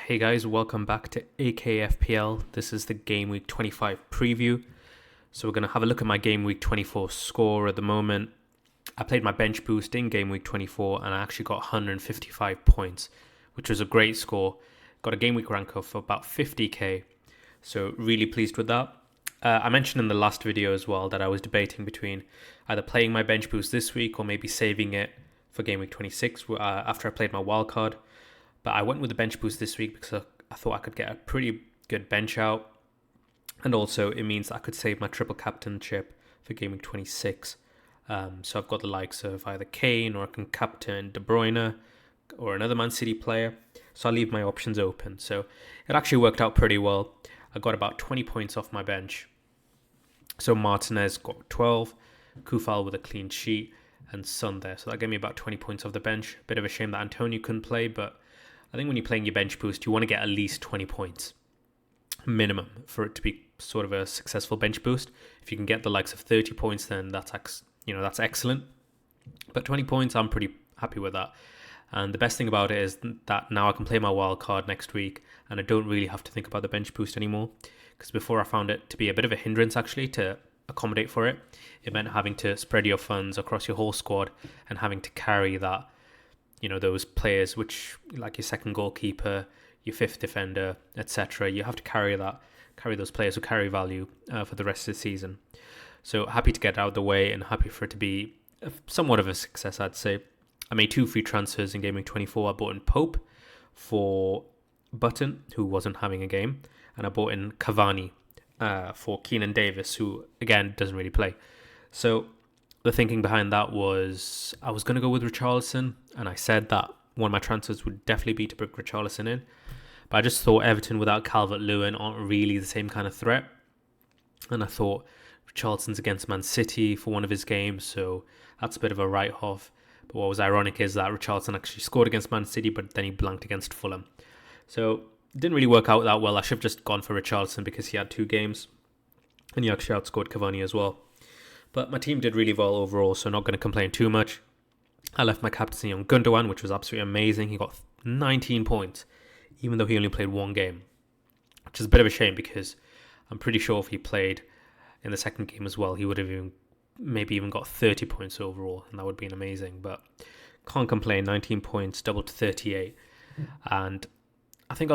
Hey guys, welcome back to FPL. This is the Game Week 25 preview. So we're going to have a look at my Game Week 24 score at the moment. I played my bench boost in Game Week 24 and I actually got 155 points, which was a great score. Got a Game Week rank of about 50k, so really pleased with that. I mentioned in the last video as well that I was debating between either playing my bench boost this week or maybe saving it for Game Week 26 after I played my wildcard. But I went with the bench boost this week because I thought I could get a pretty good bench out. And also it means I could save my triple captainship for Game Week 26. So I've got the likes of either Kane, or I can captain De Bruyne or another Man City player. So I'll leave my options open. So it actually worked out pretty well. I got about 20 points off my bench. So Martinez got 12, Kufal with a clean sheet, and Son there. So that gave me about 20 points off the bench. Bit of a shame that Antonio couldn't play, but I think when you're playing your bench boost, you want to get at least 20 points minimum for it to be sort of a successful bench boost. If you can get the likes of 30 points, then that's excellent. But 20 points, I'm pretty happy with that. And the best thing about it is that now I can play my wild card next week and I don't really have to think about the bench boost anymore. Because before I found it to be a bit of a hindrance actually to accommodate for it. It meant having to spread your funds across your whole squad and having to carry that, those players which, like your second goalkeeper, your fifth defender, etc. You have to carry those players who carry value for the rest of the season. So happy to get out of the way and happy for it to be somewhat of a success, I'd say. I made 2 free transfers in Game Week 24. I bought in Pope for Button, who wasn't having a game, and I bought in Cavani for Keenan Davis, who again doesn't really play. So the thinking behind that was I was going to go with Richarlison, and I said that one of my transfers would definitely be to bring Richarlison in. But I just thought Everton without Calvert-Lewin aren't really the same kind of threat. And I thought Richarlison's against Man City for one of his games, so that's a bit of a write-off. But what was ironic is that Richarlison actually scored against Man City, but then he blanked against Fulham. So it didn't really work out that well. I should have just gone for Richarlison because he had 2 games. And he actually outscored Cavani as well. But my team did really well overall, so not going to complain too much. I left my captaincy on Gundogan, which was absolutely amazing. He got 19 points, even though he only played 1 game. Which is a bit of a shame because I'm pretty sure if he played in the second game as well, he would have maybe even got 30 points overall, and that would have been amazing. But can't complain, 19 points, doubled to 38. And I think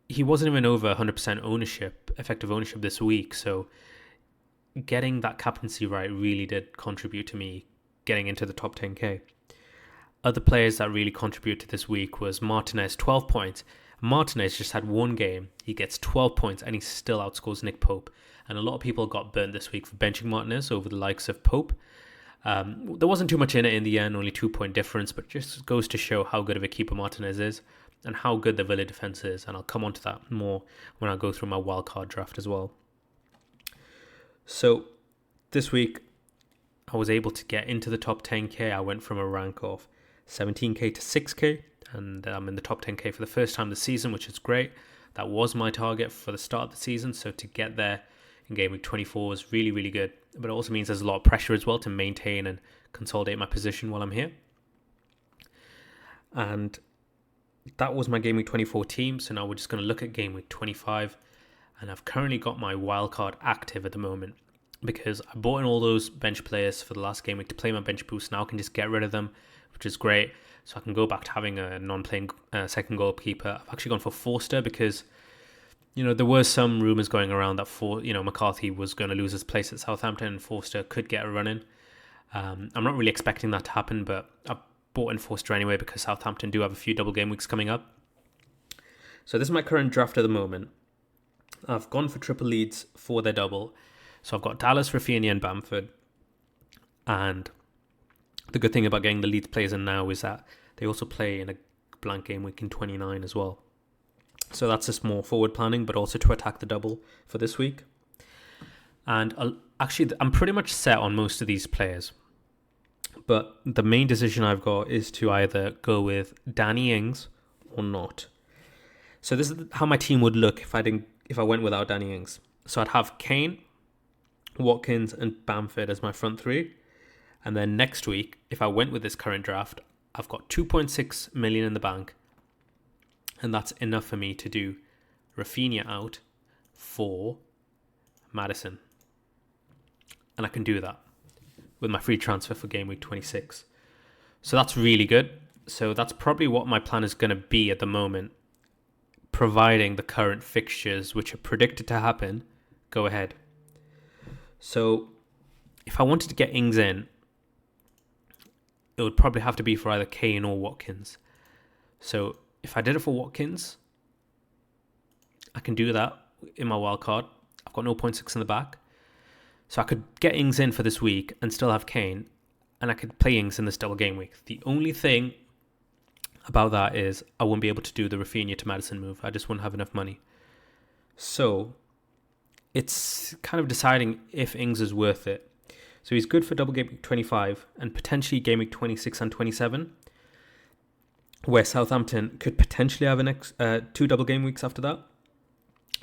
he wasn't even over 100% effective ownership this week, so getting that captaincy right really did contribute to me getting into the top 10k. Other players that really contributed this week was Martinez, 12 points. Martinez just had 1 game, he gets 12 points, and he still outscores Nick Pope. And a lot of people got burnt this week for benching Martinez over the likes of Pope. There wasn't too much in it in the end, only 2-point difference, but just goes to show how good of a keeper Martinez is and how good the Villa defense is. And I'll come on to that more when I go through my wildcard draft as well. So this week, I was able to get into the top 10k. I went from a rank of 17k to 6k, and I'm in the top 10k for the first time this season, which is great. That was my target for the start of the season, so to get there in Game Week 24 is really, really good. But it also means there's a lot of pressure as well to maintain and consolidate my position while I'm here. And that was my Game Week 24 team, so now we're just going to look at Game Week 25. And I've currently got my wildcard active at the moment because I bought in all those bench players for the last game week to play my bench boost. Now I can just get rid of them, which is great. So I can go back to having a non-playing second goalkeeper. I've actually gone for Forster because, there were some rumours going around that McCarthy was going to lose his place at Southampton and Forster could get a run in. I'm not really expecting that to happen, but I've bought in Forster anyway because Southampton do have a few double game weeks coming up. So this is my current draft at the moment. I've gone for triple leads for their double. So I've got Dallas, Rafinha and Bamford. And the good thing about getting the Leeds players in now is that they also play in a blank game week in 29 as well. So that's just more forward planning, but also to attack the double for this week. And I'm pretty much set on most of these players. But the main decision I've got is to either go with Danny Ings or not. So this is how my team would look if I went without Danny Ings. So I'd have Kane, Watkins and Bamford as my front 3. And then next week, if I went with this current draft, I've got 2.6 million in the bank. And that's enough for me to do Rafinha out for Maddison. And I can do that with my free transfer for game week 26. So that's really good. So that's probably what my plan is going to be at the moment, providing the current fixtures, which are predicted to happen, go ahead. So if I wanted to get Ings in, it would probably have to be for either Kane or Watkins. So if I did it for Watkins, I can do that in my wildcard. I've got 0.6 in the back. So I could get Ings in for this week and still have Kane, and I could play Ings in this double game week. The only thing about that is I won't be able to do the Rafinha to Maddison move. I just wouldn't have enough money. So it's kind of deciding if Ings is worth it. So he's good for double game week 25 and potentially game week 26 and 27, where Southampton could potentially have two double game weeks after that.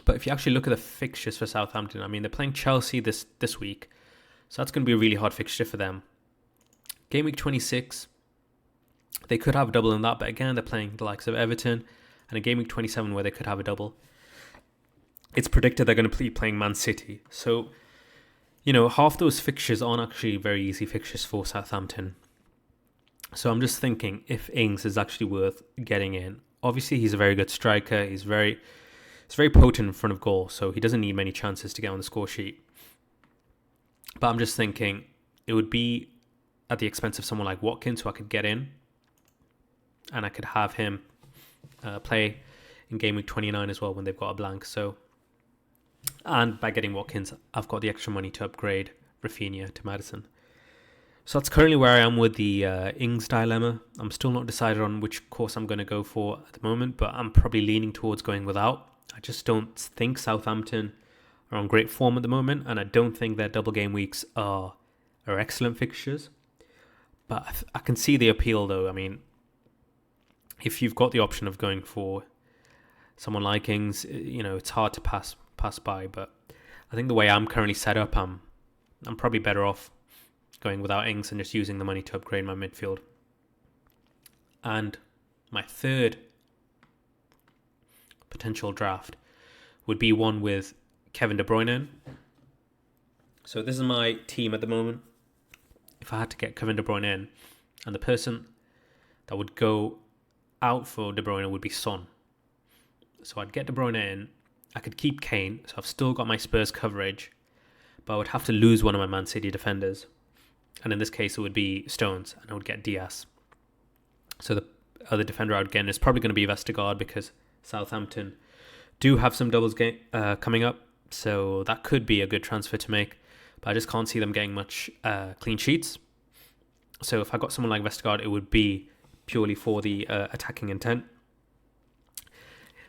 But if you actually look at the fixtures for Southampton, I mean, they're playing Chelsea this week, so that's going to be a really hard fixture for them. Game week 26, they could have a double in that, but again, they're playing the likes of Everton, and a game week 27 where they could have a double. It's predicted they're going to be playing Man City. So, half those fixtures aren't actually very easy fixtures for Southampton. So I'm just thinking if Ings is actually worth getting in. Obviously, he's a very good striker. He's very potent in front of goal, so he doesn't need many chances to get on the score sheet. But I'm just thinking it would be at the expense of someone like Watkins, who I could get in, and I could have him play in game week 29 as well when they've got a blank. So, and by getting Watkins, I've got the extra money to upgrade Rafinha to Maddison. So that's currently where I am with the Ings dilemma. I'm still not decided on which course I'm going to go for at the moment, but I'm probably leaning towards going without. I just don't think Southampton are on great form at the moment, and I don't think their double game weeks are excellent fixtures. But I can see the appeal, though. I mean, if you've got the option of going for someone like Ings, it's hard to pass by. But I think the way I'm currently set up, I'm probably better off going without Ings and just using the money to upgrade my midfield. And my third potential draft would be one with Kevin De Bruyne in. So this is my team at the moment. If I had to get Kevin De Bruyne in, and the person that would go out for De Bruyne would be Son. So I'd get De Bruyne in. I could keep Kane, so I've still got my Spurs coverage, but I would have to lose one of my Man City defenders. And in this case, it would be Stones, and I would get Diaz. So the other defender I would get is probably going to be Vestergaard, because Southampton do have some doubles coming up, so that could be a good transfer to make, but I just can't see them getting much clean sheets. So if I got someone like Vestergaard, it would be purely for the attacking intent.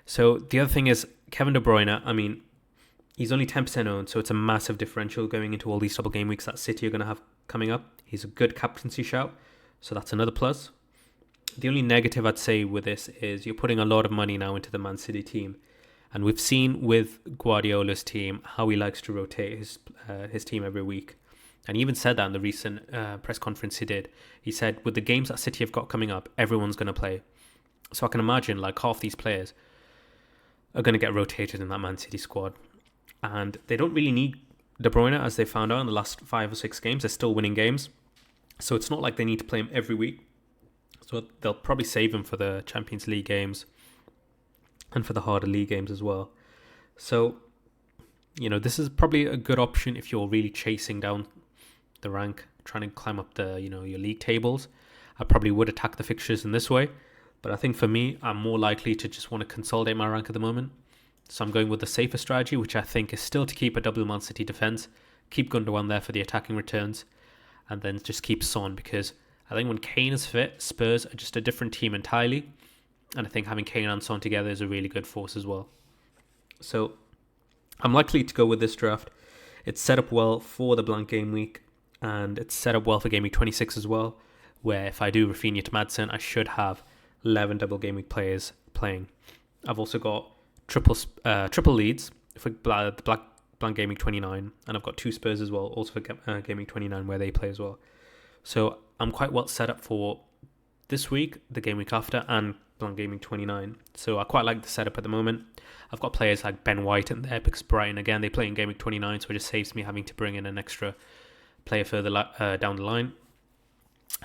So the other thing is Kevin De Bruyne. I mean, he's only 10% owned, so it's a massive differential going into all these double game weeks that City are going to have coming up. He's a good captaincy shout, so that's another plus. The only negative I'd say with this is you're putting a lot of money now into the Man City team. And we've seen with Guardiola's team how he likes to rotate his team every week. And he even said that in the recent press conference he did. He said, with the games that City have got coming up, everyone's going to play. So I can imagine like half these players are going to get rotated in that Man City squad. And they don't really need De Bruyne, as they found out in the last 5 or 6 games. They're still winning games. So it's not like they need to play him every week. So they'll probably save him for the Champions League games and for the harder league games as well. So, this is probably a good option if you're really chasing down the rank, trying to climb up the, your league tables. I probably would attack the fixtures in this way. But I think for me, I'm more likely to just want to consolidate my rank at the moment. So I'm going with the safer strategy, which I think is still to keep a double Man City defence, keep Gundogan there for the attacking returns, and then just keep Son, because I think when Kane is fit, Spurs are just a different team entirely. And I think having Kane and Son together is a really good force as well. So I'm likely to go with this draft. It's set up well for the blank game week, and it's set up well for game week 26 as well, where if I do Rafinha to Maddison, I should have 11 double game week players playing. I've also got triple leads for the blank game week 29, and I've got 2 Spurs as well, also for game week 29 where they play as well. So I'm quite well set up for this week, the game week after, and on Gaming 29. So I quite like the setup at the moment. I've got players like Ben White and the Epics Bruyne. Again, they play in Game week 29, so it just saves me having to bring in an extra player further down the line.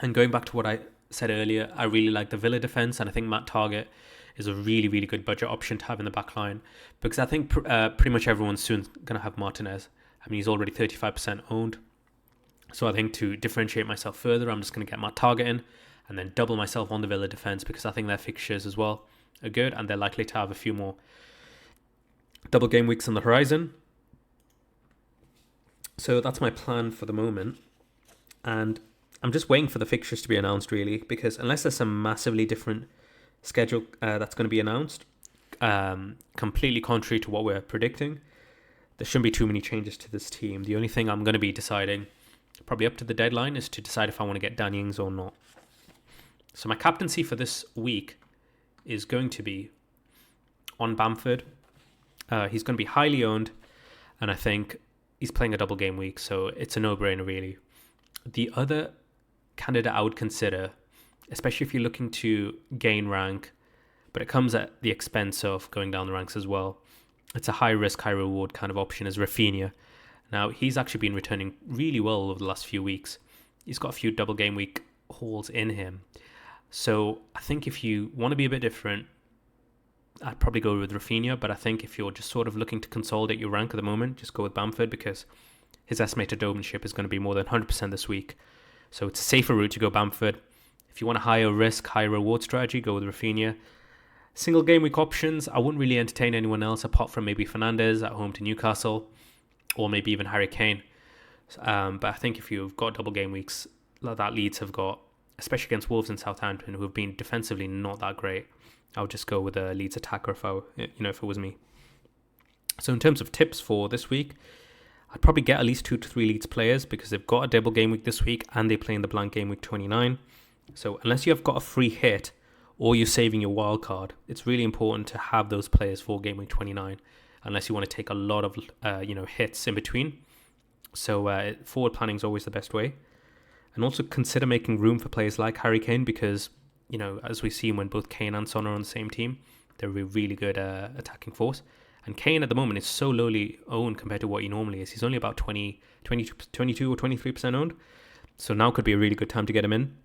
And going back to what I said earlier, I really like the Villa defence, and I think Matt Target is a really, really good budget option to have in the back line, because I think pretty much everyone's soon going to have Martinez. I mean, he's already 35% owned. So I think to differentiate myself further, I'm just going to get Matt Target in and then double myself on the Villa defence, because I think their fixtures as well are good, and they're likely to have a few more double game weeks on the horizon. So that's my plan for the moment. And I'm just waiting for the fixtures to be announced, really, because unless there's some massively different schedule that's going to be announced, completely contrary to what we're predicting, there shouldn't be too many changes to this team. The only thing I'm going to be deciding, probably up to the deadline, is to decide if I want to get Danny Ings or not. So my captaincy for this week is going to be on Bamford. He's going to be highly owned, and I think he's playing a double game week, so it's a no-brainer, really. The other candidate I would consider, especially if you're looking to gain rank, but it comes at the expense of going down the ranks as well, it's a high-risk, high-reward kind of option, is Rafinha. Now, he's actually been returning really well over the last few weeks. He's got a few double game week hauls in him. So I think if you want to be a bit different, I'd probably go with Rafinha, but I think if you're just sort of looking to consolidate your rank at the moment, just go with Bamford, because his estimated ownership is going to be more than 100% this week. So it's a safer route to go Bamford. If you want a higher risk, higher reward strategy, go with Rafinha. Single game week options, I wouldn't really entertain anyone else apart from maybe Fernandes at home to Newcastle, or maybe even Harry Kane. But I think if you've got double game weeks like that Leeds have got, especially against Wolves and Southampton, who have been defensively not that great, I would just go with a Leeds attacker if it was me. So in terms of tips for this week, I'd probably get at least 2 to 3 Leeds players, because they've got a double game week this week and they play in the blank game week 29. So unless you have got a free hit or you're saving your wild card, it's really important to have those players for game week 29, unless you want to take a lot of hits in between. So forward planning is always the best way. And also consider making room for players like Harry Kane, because, as we've seen when both Kane and Son are on the same team, they're a really good attacking force. And Kane at the moment is so lowly owned compared to what he normally is. He's only about 22 or 23% owned. So now could be a really good time to get him in.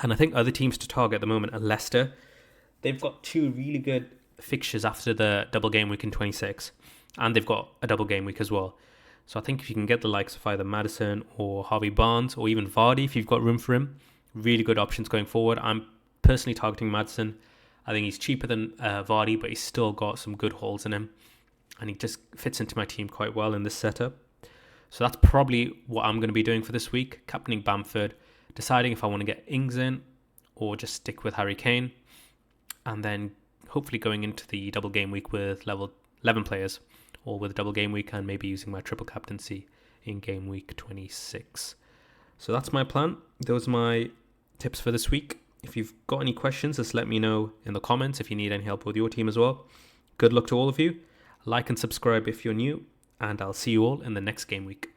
And I think other teams to target at the moment are Leicester. They've got 2 really good fixtures after the double game week in 26. And they've got a double game week as well. So I think if you can get the likes of either Maddison or Harvey Barnes or even Vardy, if you've got room for him, really good options going forward. I'm personally targeting Maddison. I think he's cheaper than Vardy, but he's still got some good holes in him. And he just fits into my team quite well in this setup. So that's probably what I'm going to be doing for this week. Captaining Bamford, deciding if I want to get Ings in or just stick with Harry Kane. And then hopefully going into the double game week with level 11 players, or with a double game week and maybe using my triple captaincy in game week 26. So that's my plan. Those are my tips for this week. If you've got any questions, just let me know in the comments if you need any help with your team as well. Good luck to all of you. Like and subscribe if you're new, and I'll see you all in the next game week.